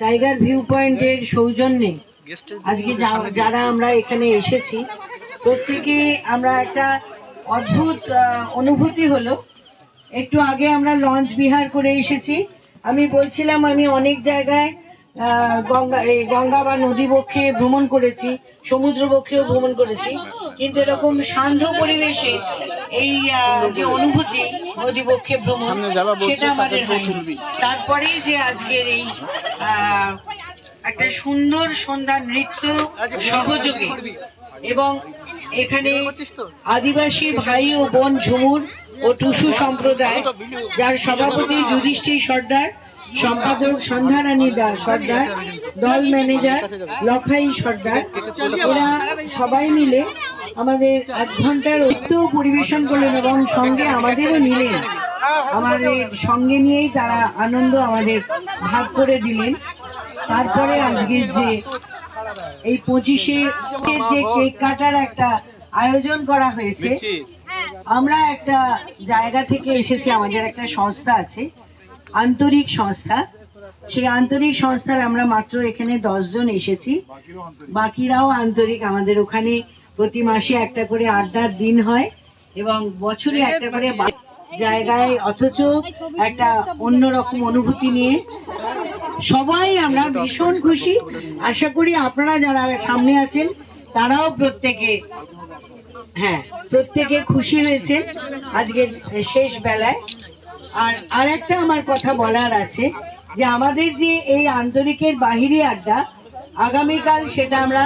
Tiger view পয়েন্টের সৌজন্যে আজকে যারা আমরা এখানে এসেছি প্রত্যেকে আমরা একটা অদ্ভুত অনুভূতি হলো। একটু আগে আমরা লঞ্চ বিহার করে এসেছি। আমি বলছিলাম আমি অনেক জায়গায় গঙ্গা বা নদী বক্ষে ভ্রমণ করেছি, সমুদ্র বক্ষেও ভ্রমণ করেছি, কিন্তু এরকম শান্ত পরিবেশে এই যে অনুভূতি নদী বক্ষে ভ্রমণ সেটা আমাদের হয়নি। তারপরেই যে আজকের এই একটা সুন্দর সন্ধ্যা নৃত্য সহযোগে এবং এখানে আদিবাসী ভাই ও বোন ঝুমুর ও টুসু সম্প্রদায়, যার সভাপতি যুধিষ্ঠির সর্দার, সম্পাদক সন্ধ্যারানী দাস সর্দার, দল ম্যানেজার লখাই সর্দার, এরা সবাই মিলে আমাদের 1 ঘন্টার নৃত্য পরিবেশন করলেন এবং সঙ্গে আমাদেরও নিলেন। আমাদের সঙ্গে নিয়েই তারা আনন্দ আমাদের ভাগ করে দিলেন। তারপরে আজকের যে এই 25-এ যে কেক কাটার একটা আয়োজন করা হয়েছে, আমরা একটা জায়গা থেকে এসেছি, আমাদের একটা সংস্থা আছে আন্তরিক সংস্থা, সেই আন্তরিক সংস্থার আমরা মাত্র এখানে 10 জন এসেছি, বাকিরাও আন্তরিক। আমাদের ওখানে প্রতি মাসে একটা করে আড্ডার দিন হয় এবং বছরে একটা করে জায়গায়, অথচ একটা অন্যরকম অনুভূতি নিয়ে সবাই আমরা ভীষণ খুশি। আশা করি আপনারা যারা সামনে আছেন তারাও প্রত্যেকে খুশি হয়েছে আজকের শেষ বেলায়। আর একটা আমার কথা বলার আছে যে আমাদের যে এই আন্তরিকের বাহিরে আড্ডা আগামীকাল, সেটা আমরা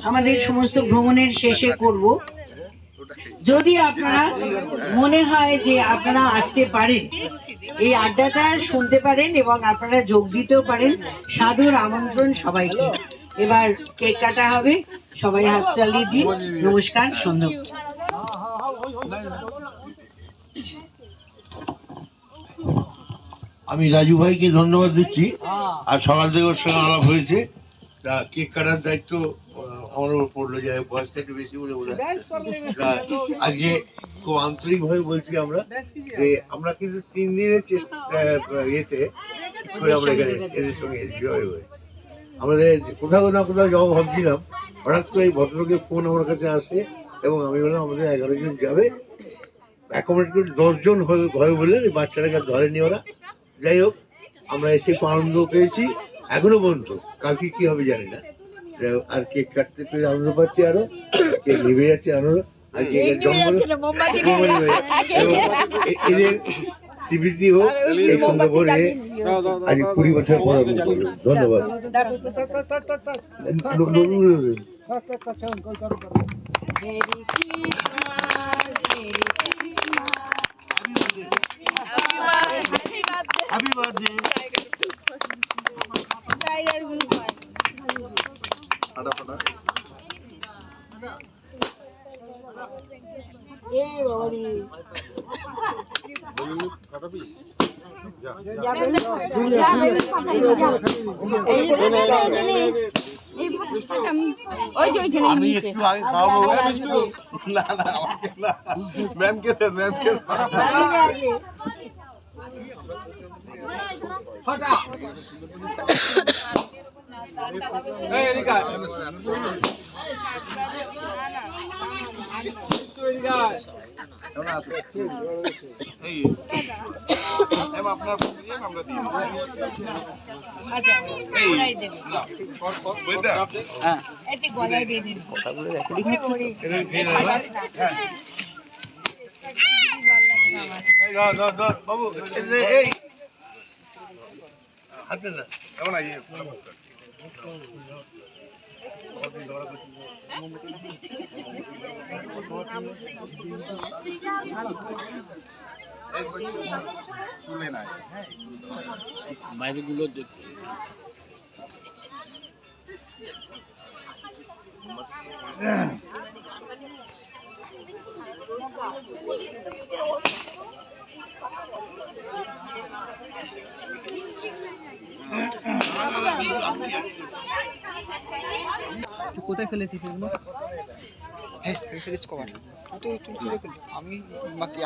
আমাদের সমস্ত ভ্রমণের শেষে করব। যদি আপনারা মনে হয় যে আপনারা আসতে পারেন, এই আড্ডাটা শুনতে পারেন এবং আপনারা যোগ দিতেও পারেন, সাদর আমন্ত্রণ সবাইকে। এবার কেক কাটা হবে, সবাই হাততালি দিন। নমস্কার, সন্ধ্যা। আমি রাজু ভাইকে ধন্যবাদ দিচ্ছি। আর সকাল থেকে ওর সঙ্গে আলাপ হয়েছে, তা কেক কাটার দায়িত্ব আমার উপর পড়লো, যে বয়সটা একটু বেশি বলে বোঝা। আজকে খুব আন্তরিকভাবে বলছি আমরা যে আমরা কিন্তু 3 দিনের ইয়েতে আমরা এখানে এদের সঙ্গে আমাদের কোথাও না কোথাও যাবো ভাবছিলাম, হঠাৎ করে এই ভদ্রলোকের ফোন আমার কাছে আসে এবং আমি বললাম আমাদের 11 জন যাবে, অ্যাকোমোডেট করে 10 জন হবে বললেন, এই বাচ্চাটাকে ধরেনি ওরা। যাই হোক, আমরা এসে আনন্দ পেয়েছি এখনো পর্যন্ত, কালকে কি হবে জানি না। আর কেক কাটতে পেরে আনন্দ পাচ্ছি, আরো কেক নিভে যাচ্ছে আরো। আর কেকের জন্ম এদের স্মৃতি হোক এই সুন্দর করে আজ 20 বছর পর। ধন্যবাদ। Happy birthday. Tiger view point. Ada pada. Eh, bawali. Katabi. Ya. আমি একটু আগে খাওয়াবো না আমাকে না, ম্যামকে দেন, ম্যামকে ফটা এই এদিকে এদিকে কেমন আছো? এই এম আপনার দিয়ে আমরা দিই। আচ্ছা এই না বইদা হ্যাঁ এটি গলায় দিয়ে দিন, কথাগুলো রেকর্ডিং হচ্ছে। এই ধর বাবু, এই হাতে না কেমন আই চলে না বাইরে গুলো দেখতে কোথায় ফেলেছিস এগুলো? হ্যাঁ ফেলেছিস কভার আমি বাকি